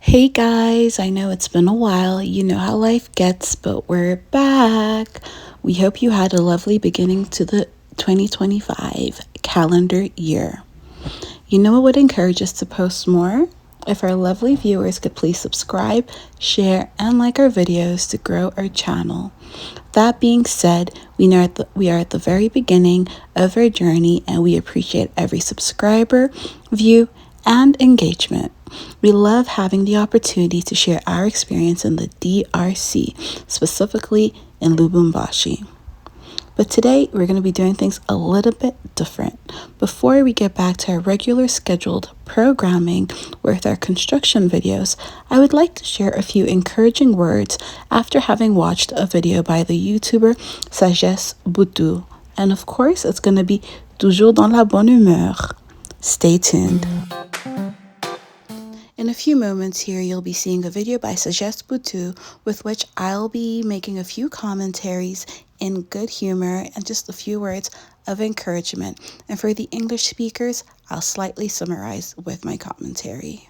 Hey guys, I know it's been a while. You know how life gets, but we're back. We hope you had a lovely beginning to the 2025 calendar year. You know what would encourage us to post more? If our lovely viewers could please subscribe, share, and like our videos to grow our channel. That being said, we are at the very beginning of our journey, and we appreciate every subscriber, view, and engagement. We love having the opportunity to share our experience in the DRC, specifically in Lubumbashi. But today, we're going to be doing things a little bit different. Before we get back to our regular scheduled programming with our construction videos, I would like to share a few encouraging words after having watched a video by the YouTuber SAGESSE Boutou. And of course, it's going to be toujours dans la bonne humeur. Stay tuned. In a few moments here, you'll be seeing a video by SAGESSE Boutou with which I'll be making a few commentaries in good humor and just a few words of encouragement. And for the English speakers, I'll slightly summarize with my commentary.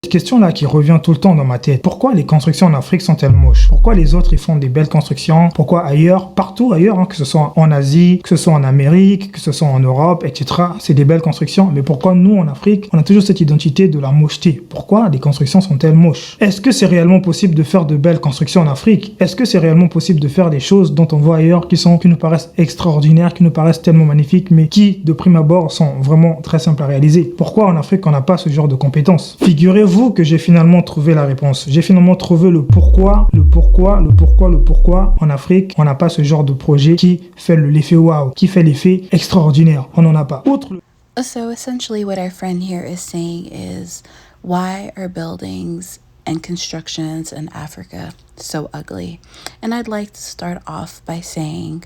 Question là qui revient tout le temps dans ma tête. Pourquoi les constructions en Afrique sont-elles moches? Pourquoi les autres ils font des belles constructions? Pourquoi ailleurs, partout ailleurs, que ce soit en Asie, que ce soit en Amérique, que ce soit en Europe, etc. C'est des belles constructions. Mais pourquoi nous en Afrique, on a toujours cette identité de la mocheté? Pourquoi les constructions sont-elles moches? Est-ce que c'est réellement possible de faire de belles constructions en Afrique? Est-ce que c'est réellement possible de faire des choses dont on voit ailleurs qui nous paraissent extraordinaires, qui nous paraissent tellement magnifiques, mais qui de prime abord sont vraiment très simples à réaliser? Pourquoi en Afrique on n'a pas ce genre de compétences? Figurez-vous que j'ai finalement trouvé la réponse. J'ai finalement trouvé le pourquoi en Afrique, on n'a pas ce genre de projet qui fait l'effet wow, qui fait l'effet extraordinaire. On n'en a pas. So essentially what our friend here is saying is, why are buildings and constructions in Africa so ugly? And I'd like to start off by saying,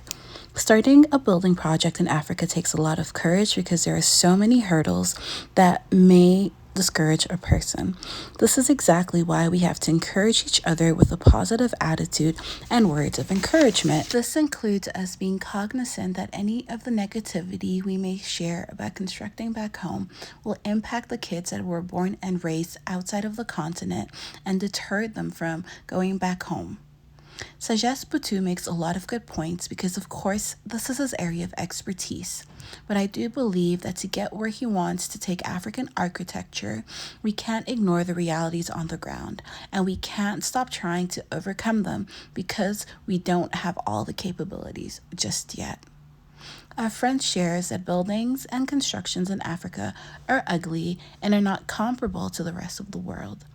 starting a building project in Africa takes a lot of courage because there are so many hurdles that may discourage a person. This is exactly why we have to encourage each other with a positive attitude and words of encouragement. This includes us being cognizant that any of the negativity we may share about constructing back home will impact the kids that were born and raised outside of the continent and deter them from going back home. SAGESSE Boutou makes a lot of good points because, of course, this is his area of expertise. But I do believe that to get where he wants to take African architecture, we can't ignore the realities on the ground, and we can't stop trying to overcome them because we don't have all the capabilities just yet. Our friend shares that buildings and constructions in Africa are ugly and are not comparable to the rest of the world.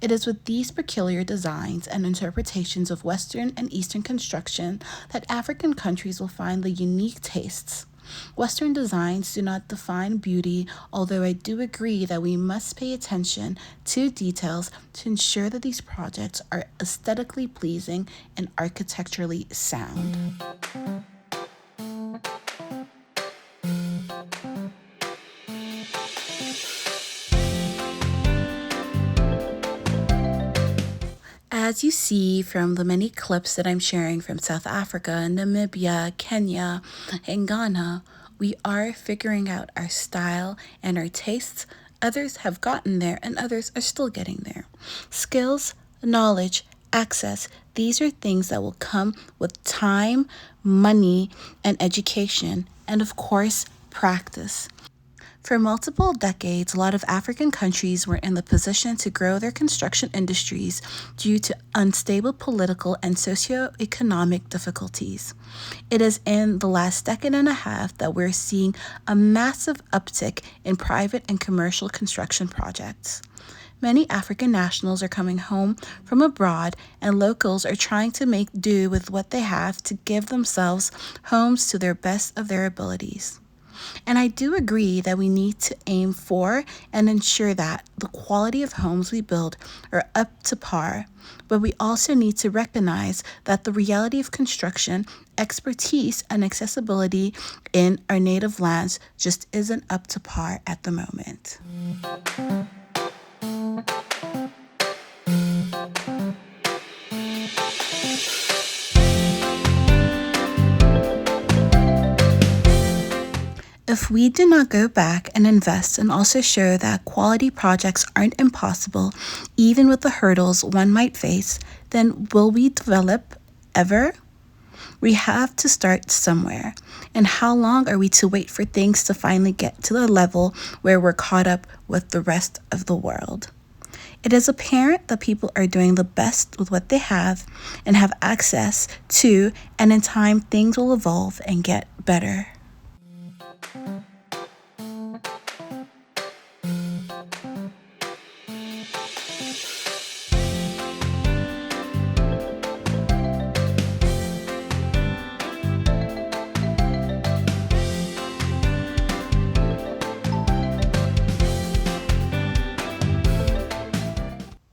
It is with these peculiar designs and interpretations of Western and Eastern construction that African countries will find the unique tastes. Western designs do not define beauty, although I do agree that we must pay attention to details to ensure that these projects are aesthetically pleasing and architecturally sound. As you see from the many clips that I'm sharing from South Africa, Namibia, Kenya, and Ghana, we are figuring out our style and our tastes. Others have gotten there and others are still getting there. Skills, knowledge, access, these are things that will come with time, money, and education, and of course, practice. For multiple decades, a lot of African countries were in the position to grow their construction industries due to unstable political and socioeconomic difficulties. It is in the last decade and a half that we're seeing a massive uptick in private and commercial construction projects. Many African nationals are coming home from abroad, and locals are trying to make do with what they have to give themselves homes to their best of their abilities. And I do agree that we need to aim for and ensure that the quality of homes we build are up to par. But we also need to recognize that the reality of construction, expertise, and accessibility in our native lands just isn't up to par at the moment. If we do not go back and invest and also show that quality projects aren't impossible, even with the hurdles one might face, then will we develop ever? We have to start somewhere. And how long are we to wait for things to finally get to the level where we're caught up with the rest of the world? It is apparent that people are doing the best with what they have and have access to, and in time, things will evolve and get better.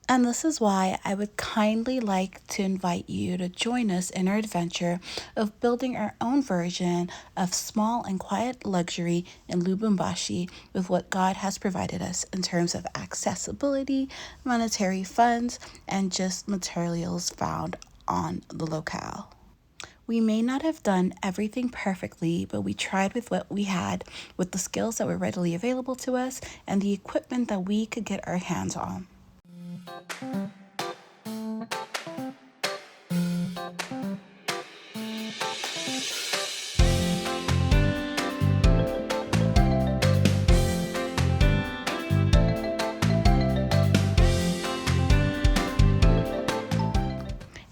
And this is why I would kindly like to invite you to join us in our adventure of building our own version of small and quiet luxury in Lubumbashi with what God has provided us in terms of accessibility, monetary funds, and just materials found on the locale. We may not have done everything perfectly, but we tried with what we had, with the skills that were readily available to us and the equipment that we could get our hands on.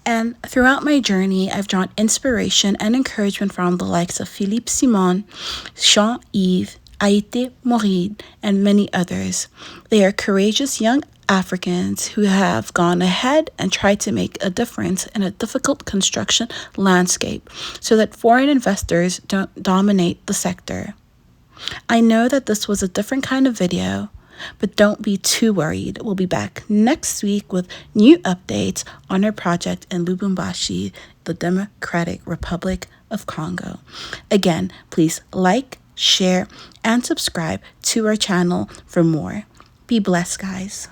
And throughout my journey, I've drawn inspiration and encouragement from the likes of Philippe Simon, Jean-Yves, Aïté Morid, and many others. They are courageous young Africans who have gone ahead and tried to make a difference in a difficult construction landscape so that foreign investors don't dominate the sector. I know that this was a different kind of video, but don't be too worried. We'll be back next week with new updates on our project in Lubumbashi, the Democratic Republic of Congo. Again, please like, share, and subscribe to our channel for more. Be blessed, guys.